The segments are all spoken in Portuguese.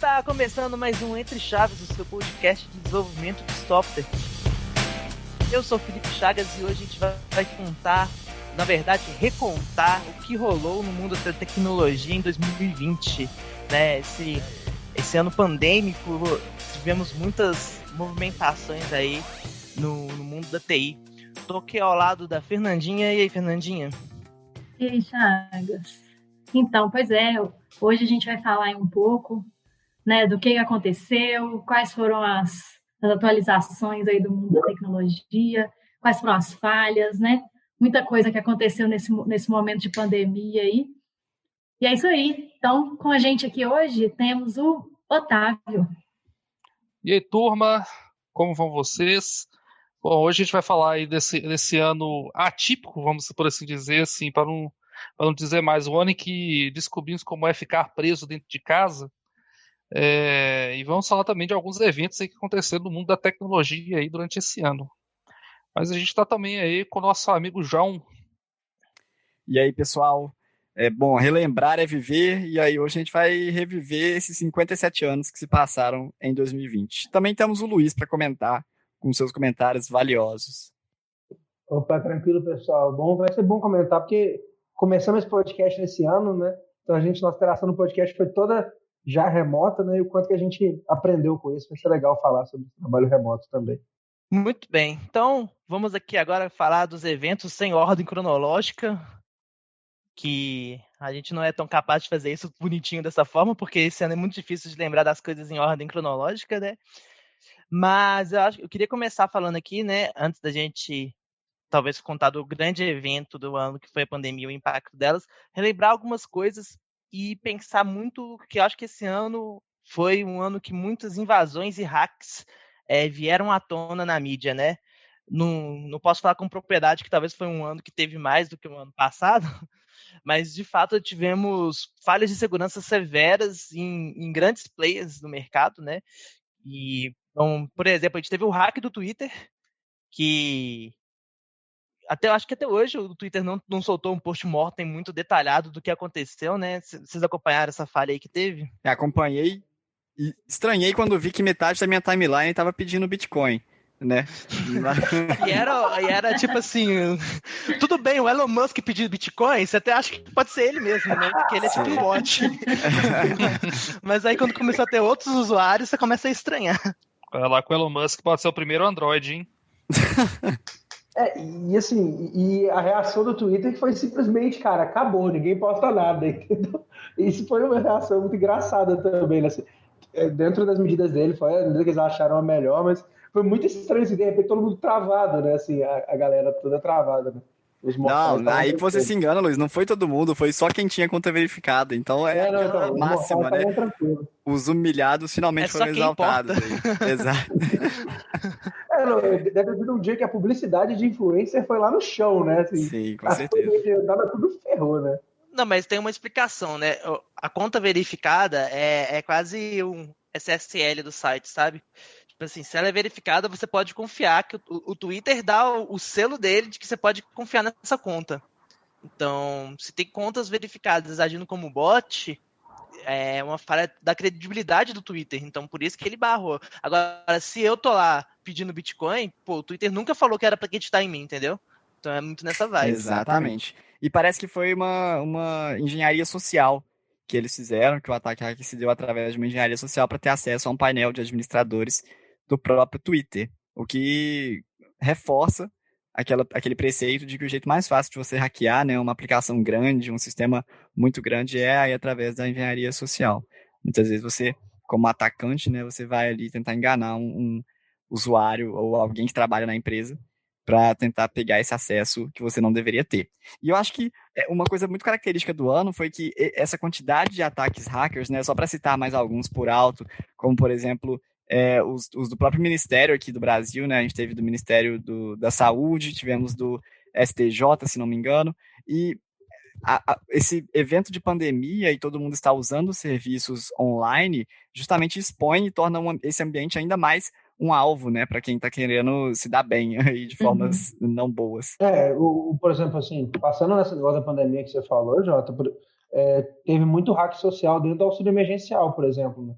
Está começando mais um Entre Chaves, o seu podcast de desenvolvimento de software. Eu sou Felipe Chagas e hoje a gente vai contar, na verdade, recontar o que rolou no mundo da tecnologia em 2020. Né? Esse ano pandêmico, tivemos muitas movimentações aí no mundo da TI. Estou aqui ao lado da Fernandinha. E aí, Fernandinha? E aí, Chagas? Então, pois é, hoje a gente vai falar um pouco, né, do que aconteceu, quais foram as atualizações aí do mundo da tecnologia, quais foram as falhas, né? Muita coisa que aconteceu nesse momento de pandemia aí. E é isso aí. Então, com a gente aqui hoje temos o Otávio. E aí, turma, como vão vocês? Bom, hoje a gente vai falar aí desse ano atípico, vamos por assim dizer, assim, para não dizer mais, o ano em que descobrimos como é ficar preso dentro de casa. E vamos falar também de alguns eventos aí que aconteceram no mundo da tecnologia aí durante esse ano. Mas a gente está também aí com o nosso amigo João. E aí, pessoal? Bom, relembrar é viver, e aí hoje a gente vai reviver esses 57 anos que se passaram em 2020. Também temos o Luiz para comentar com seus comentários valiosos. Opa, tranquilo, pessoal. Vai ser bom comentar, porque começamos esse podcast nesse ano, né? Então nossa interação no podcast foi toda já remota, né? E o quanto que a gente aprendeu com isso. Vai ser legal falar sobre o trabalho remoto também. Muito bem. Então, vamos aqui agora falar dos eventos sem ordem cronológica, que a gente não é tão capaz de fazer isso bonitinho dessa forma, porque esse ano é muito difícil de lembrar das coisas em ordem cronológica, né? Mas eu queria começar falando aqui, né, antes da gente talvez contar do grande evento do ano, que foi a pandemia, o impacto delas, relembrar algumas coisas e pensar muito que eu acho que esse ano foi um ano que muitas invasões e hacks vieram à tona na mídia, né? Não posso falar com propriedade que talvez foi um ano que teve mais do que o ano passado, mas de fato tivemos falhas de segurança severas em grandes players do mercado, né? E, então, por exemplo, a gente teve o hack do Twitter, que acho que até hoje o Twitter não soltou um post-mortem muito detalhado do que aconteceu, né? Vocês acompanharam essa falha aí que teve? Acompanhei e estranhei quando vi que metade da minha timeline estava pedindo Bitcoin, né? e era tipo assim, tudo bem, o Elon Musk pedir Bitcoin, você até acha que pode ser ele mesmo, né? Porque ele é tipo um bot. Mas aí quando começou a ter outros usuários, você começa a estranhar. Olha lá, com o Elon Musk pode ser o primeiro Android, hein? E a reação do Twitter foi simplesmente, cara, acabou, ninguém posta nada, entendeu? Isso foi uma reação muito engraçada também, né? Assim, dentro das medidas dele, foi a medida que eles acharam a melhor, mas foi muito estranho, assim, de repente todo mundo travado, né? Assim, a galera toda travada, né? Não, aí que você se engana, Luiz, não foi todo mundo, foi só quem tinha conta verificada, então a máxima, né? Os humilhados finalmente foram exaltados aí. Exato. Deve ter sido um dia que a publicidade de influencer foi lá no chão, né? Assim, sim, com certeza. Tudo ferrou, né? Não, mas tem uma explicação, né? A conta verificada é quase um SSL do site, sabe? Tipo assim, se ela é verificada, você pode confiar que o Twitter dá o selo dele de que você pode confiar nessa conta. Então, se tem contas verificadas agindo como bot, é uma falha da credibilidade do Twitter. Então, por isso que ele barrou. Agora, se eu tô lá pedindo Bitcoin, o Twitter nunca falou que era pra acreditar em mim, entendeu? Então é muito nessa vibe. Exatamente. E parece que foi uma engenharia social que eles fizeram, que o ataque hacker se deu através de uma engenharia social para ter acesso a um painel de administradores do próprio Twitter, o que reforça aquele preceito de que o jeito mais fácil de você hackear, né, uma aplicação grande, um sistema muito grande, é aí através da engenharia social. Muitas vezes você, como atacante, né, você vai ali tentar enganar um usuário ou alguém que trabalha na empresa para tentar pegar esse acesso que você não deveria ter. E eu acho que uma coisa muito característica do ano foi que essa quantidade de ataques hackers, né, só para citar mais alguns por alto, como por exemplo os do próprio Ministério aqui do Brasil, né, a gente teve do Ministério da Saúde, tivemos do STJ, se não me engano, e esse evento de pandemia e todo mundo está usando serviços online, justamente expõe e torna esse ambiente ainda mais um alvo, né, para quem está querendo se dar bem aí de formas não boas. Por exemplo, assim, passando nessa negócio da pandemia que você falou, Jota, teve muito hack social dentro do auxílio emergencial, por exemplo, né?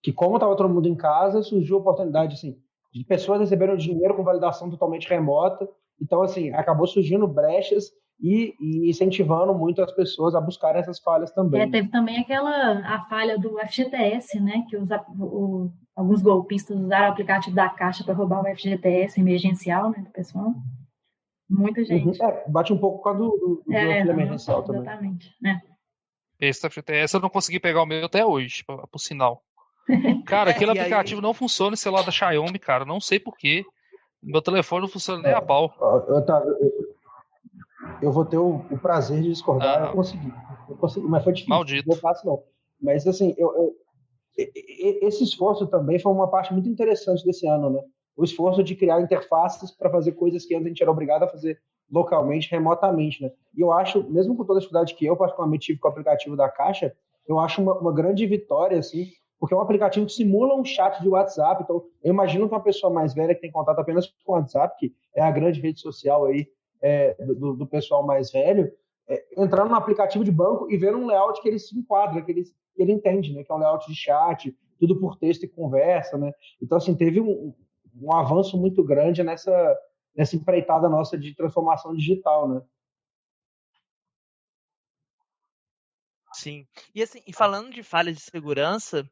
que como estava todo mundo em casa, surgiu a oportunidade, assim, de pessoas receberem dinheiro com validação totalmente remota. Então, assim, acabou surgindo brechas e incentivando muito as pessoas a buscarem essas falhas também. Teve também a falha do FGTS, né, que alguns golpistas usaram o aplicativo da Caixa para roubar o FGTS emergencial, né, do pessoal. Muita gente. Bate um pouco com a do auxílio emergencial também. Exatamente. Esse FGTS eu não consegui pegar o meu até hoje, por sinal. Cara, aquele aplicativo não funciona no celular da Xiaomi, cara. Não sei porquê. Meu telefone não funciona nem a pau. Eu vou ter o prazer de discordar. Eu consegui, mas foi difícil. Maldito. Não é fácil, não. Mas, assim, esse esforço também foi uma parte muito interessante desse ano, né? O esforço de criar interfaces para fazer coisas que antes a gente era obrigado a fazer localmente, remotamente, né? E eu acho, mesmo com toda a dificuldade que eu particularmente tive com o aplicativo da Caixa, eu acho uma grande vitória, assim, porque é um aplicativo que simula um chat de WhatsApp. Então, eu imagino que uma pessoa mais velha que tem contato apenas com o WhatsApp, que é a grande rede social aí do pessoal mais velho, entrando no aplicativo de banco e vendo um layout que ele se enquadra, que ele entende, né? Que é um layout de chat, tudo por texto e conversa, né? Então, assim, teve um avanço muito grande nessa empreitada nossa de transformação digital, né? Sim. E assim, falando de falha de segurança,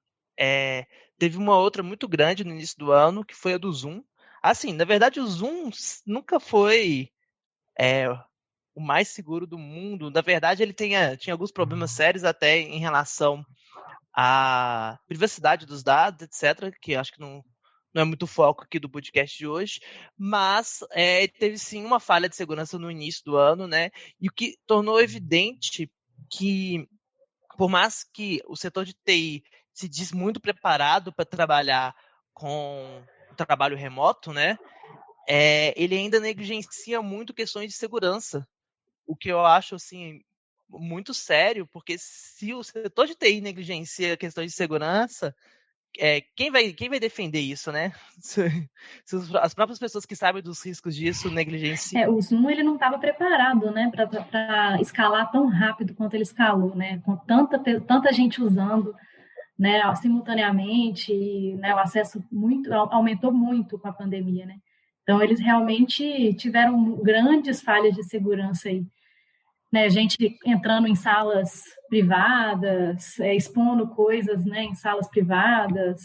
teve uma outra muito grande no início do ano, que foi a do Zoom. Assim, na verdade, o Zoom nunca foi o mais seguro do mundo. Na verdade, ele tinha alguns problemas sérios até em relação à privacidade dos dados, etc., que acho que não é muito foco aqui do podcast de hoje, mas teve sim uma falha de segurança no início do ano, né? E o que tornou evidente que, por mais que o setor de TI se diz muito preparado para trabalhar com o trabalho remoto, né? Ele ainda negligencia muito questões de segurança, o que eu acho assim muito sério, porque se o setor de TI negligencia questões de segurança, quem vai defender isso, né? Se as próprias pessoas que sabem dos riscos disso negligenciam. O Zoom ele não estava preparado, né, para escalar tão rápido quanto ele escalou, né, com tanta gente usando, né, simultaneamente, né, o acesso aumentou muito com a pandemia, né. Então eles realmente tiveram grandes falhas de segurança aí, né, gente entrando em salas privadas, expondo coisas, né, em salas privadas.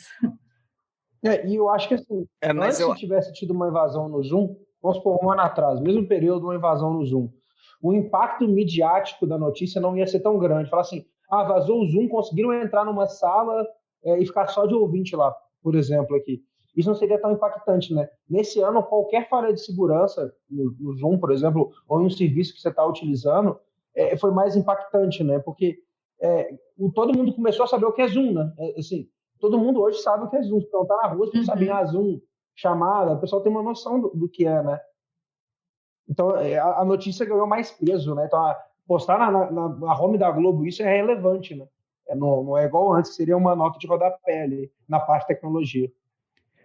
E eu acho que assim, se tivesse tido uma invasão no Zoom, vamos supor, um ano atrás, mesmo período, uma invasão no Zoom, o impacto midiático da notícia não ia ser tão grande. Falar assim, vazou o Zoom, conseguiram entrar numa sala e ficar só de ouvinte lá, por exemplo, aqui. Isso não seria tão impactante, né? Nesse ano, qualquer falha de segurança no Zoom, por exemplo, ou em um serviço que você está utilizando, foi mais impactante, né? Porque todo mundo começou a saber o que é Zoom, né? Assim, todo mundo hoje sabe o que é Zoom. Se perguntar na rua, você sabe, Zoom, chamada, o pessoal tem uma noção do que é, né? Então, a notícia ganhou mais peso, né? Então, postar na home da Globo isso é relevante, né? Não é igual antes, seria uma nota de rodapé ali, na parte de tecnologia.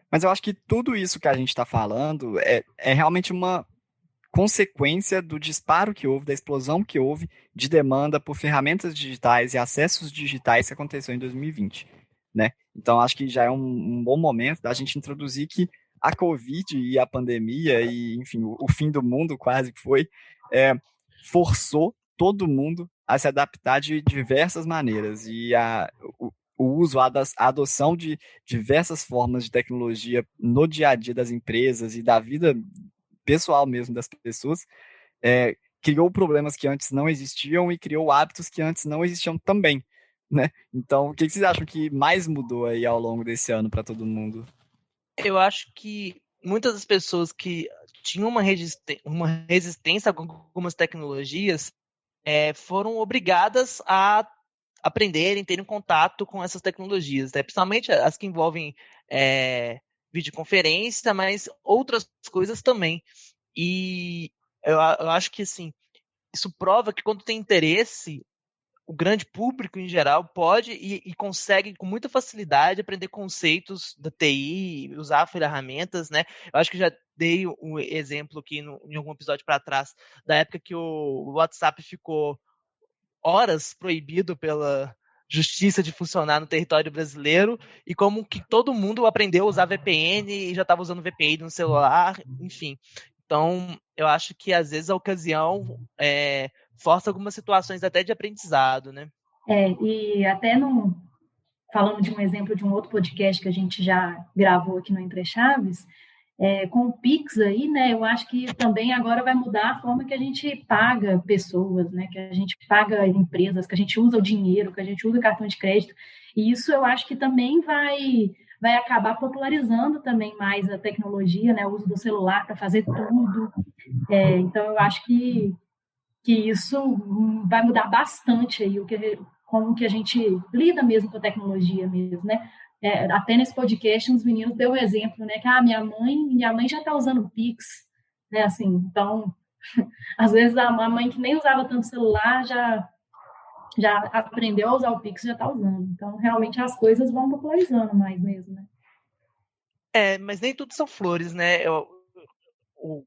Mas eu acho que tudo isso que a gente está falando é realmente uma consequência do disparo que houve, da explosão que houve de demanda por ferramentas digitais e acessos digitais que aconteceu em 2020, né? Então, acho que já é um bom momento da gente introduzir que a Covid e a pandemia e, enfim, o fim do mundo quase que foi, forçou todo mundo a se adaptar de diversas maneiras e o uso, a adoção de diversas formas de tecnologia no dia a dia das empresas e da vida pessoal mesmo das pessoas, criou problemas que antes não existiam e criou hábitos que antes não existiam também, né? Então, o que vocês acham que mais mudou aí ao longo desse ano para todo mundo? Eu acho que muitas das pessoas que tinham uma resistência a algumas tecnologias foram obrigadas a aprenderem, terem contato com essas tecnologias, né? Principalmente as que envolvem videoconferência, mas outras coisas também. E eu acho que assim, isso prova que quando tem interesse, o grande público em geral pode e consegue com muita facilidade aprender conceitos da TI, usar ferramentas, né? Eu acho que já dei um exemplo aqui em algum episódio para trás, da época que o WhatsApp ficou horas proibido justiça de funcionar no território brasileiro e como que todo mundo aprendeu a usar VPN e já estava usando VPN no celular, enfim. Então, eu acho que às vezes a ocasião força algumas situações até de aprendizado, né? E até falando de um exemplo de um outro podcast que a gente já gravou aqui no Entre Chaves, com o Pix aí, né, eu acho que também agora vai mudar a forma que a gente paga pessoas, né, que a gente paga empresas, que a gente usa o dinheiro, que a gente usa o cartão de crédito, e isso eu acho que também vai acabar popularizando também mais a tecnologia, né, o uso do celular para fazer tudo. Então eu acho que isso vai mudar bastante aí como que a gente lida mesmo com a tecnologia mesmo, né? Até nesse podcast, uns meninos deu um exemplo, né? Que minha mãe já está usando o Pix, né? Assim, então, às vezes a mãe que nem usava tanto celular já aprendeu a usar o Pix, já está usando. Então, realmente as coisas vão popularizando mais mesmo, né? Mas nem tudo são flores, né?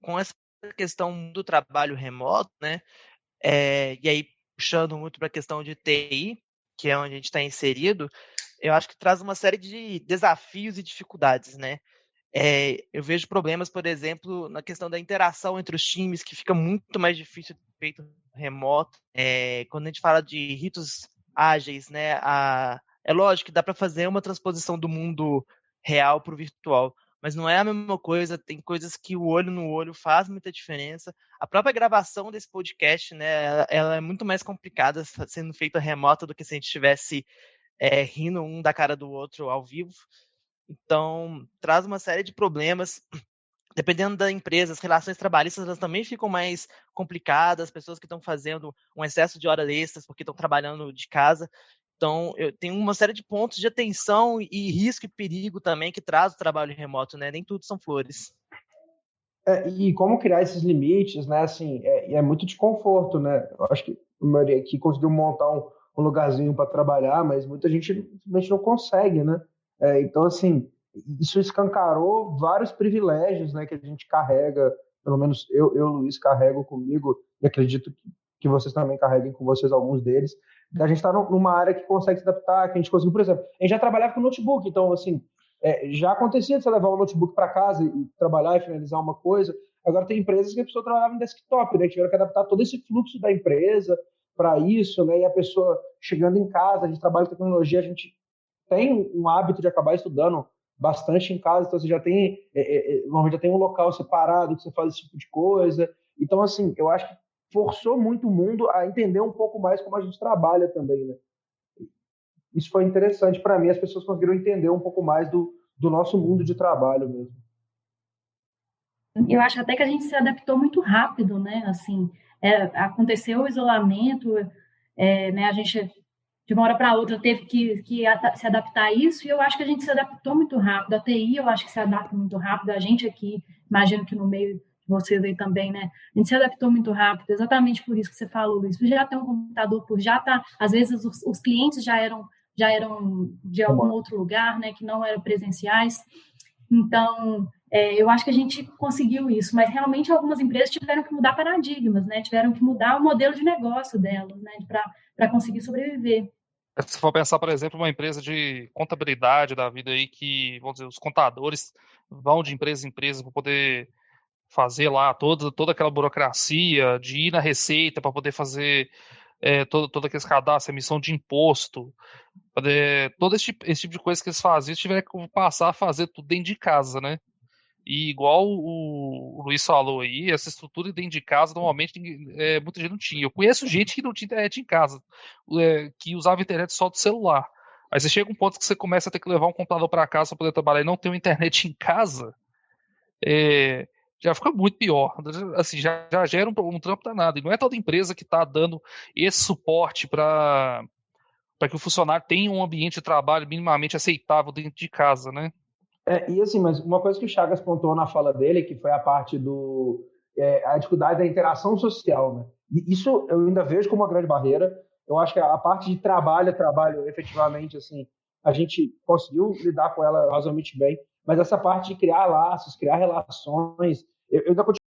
Com essa questão do trabalho remoto, né? E aí puxando muito para a questão de TI, que é onde a gente está inserido, eu acho que traz uma série de desafios e dificuldades, né? Eu vejo problemas, por exemplo, na questão da interação entre os times, que fica muito mais difícil de ser feito remoto. Quando a gente fala de ritos ágeis, né? É lógico que dá para fazer uma transposição do mundo real para o virtual, mas não é a mesma coisa, tem coisas que o olho no olho faz muita diferença. A própria gravação desse podcast, né, ela é muito mais complicada sendo feita remota do que se a gente estivesse rindo um da cara do outro ao vivo. Então, traz uma série de problemas. Dependendo da empresa, as relações trabalhistas elas também ficam mais complicadas, pessoas que estão fazendo um excesso de horas extras porque estão trabalhando de casa. Então, tem uma série de pontos de atenção e risco e perigo também que traz o trabalho remoto, né? Nem tudo são flores. E como criar esses limites, né? Assim, é muito de conforto, né? Eu acho que a maioria aqui conseguiu montar um lugarzinho para trabalhar, mas muita gente simplesmente não consegue, né? Então, assim, isso escancarou vários privilégios, né? Que a gente carrega, pelo menos eu Luiz, carrego comigo, e acredito que vocês também carreguem com vocês alguns deles. A gente está numa área que consegue se adaptar, que a gente conseguiu, por exemplo, a gente já trabalhava com notebook, então, assim, já acontecia de você levar um notebook para casa e trabalhar e finalizar uma coisa. Agora tem empresas que a pessoa trabalhava em desktop, né? Tiveram que adaptar todo esse fluxo da empresa para isso, né? E a pessoa chegando em casa, a gente trabalha com tecnologia, a gente tem um hábito de acabar estudando bastante em casa, então você já tem, normalmente já tem um local separado que você faz esse tipo de coisa. Então, assim, eu acho que forçou muito o mundo a entender um pouco mais como a gente trabalha também, né? Isso foi interessante para mim, as pessoas conseguiram entender um pouco mais do nosso mundo de trabalho mesmo. Eu acho até que a gente se adaptou muito rápido, né? Assim, aconteceu o isolamento, né? A gente de uma hora para outra teve que se adaptar a isso, e eu acho que a gente se adaptou muito rápido. A TI eu acho que se adapta muito rápido, a gente aqui, imagino que no meio de vocês aí também, né? A gente se adaptou muito rápido, exatamente por isso que você falou, Luiz. Já tem um computador, às vezes os clientes já eram de algum outro lugar, né, que não eram presenciais. Então, eu acho que a gente conseguiu isso, mas realmente algumas empresas tiveram que mudar paradigmas, né, tiveram que mudar o modelo de negócio delas, né, para conseguir sobreviver. Se for pensar, por exemplo, uma empresa de contabilidade da vida aí, que, vamos dizer, os contadores vão de empresa em empresa para poder fazer lá toda aquela burocracia de ir na Receita para poder fazer todo aquele cadastro, emissão de imposto, todo esse tipo de coisa que eles faziam, eles tiveram que passar a fazer tudo dentro de casa, né? E igual o Luiz falou aí, essa estrutura dentro de casa, normalmente muita gente não tinha. Eu conheço gente que não tinha internet em casa, que usava internet só do celular. Aí você chega um ponto que você começa a ter que levar um computador para casa para poder trabalhar e não ter uma internet em casa, já fica muito pior. Assim, já gera um trampo danado. E não é toda empresa que está dando esse suporte para que o funcionário tenha um ambiente de trabalho minimamente aceitável dentro de casa, né? E assim, mas uma coisa que o Chagas pontuou na fala dele, que foi a parte a dificuldade da interação social, né? E isso eu ainda vejo como uma grande barreira. Eu acho que a parte de trabalho efetivamente, assim, a gente conseguiu lidar com ela razoavelmente bem, mas essa parte de criar laços, criar relações, eu ainda continuo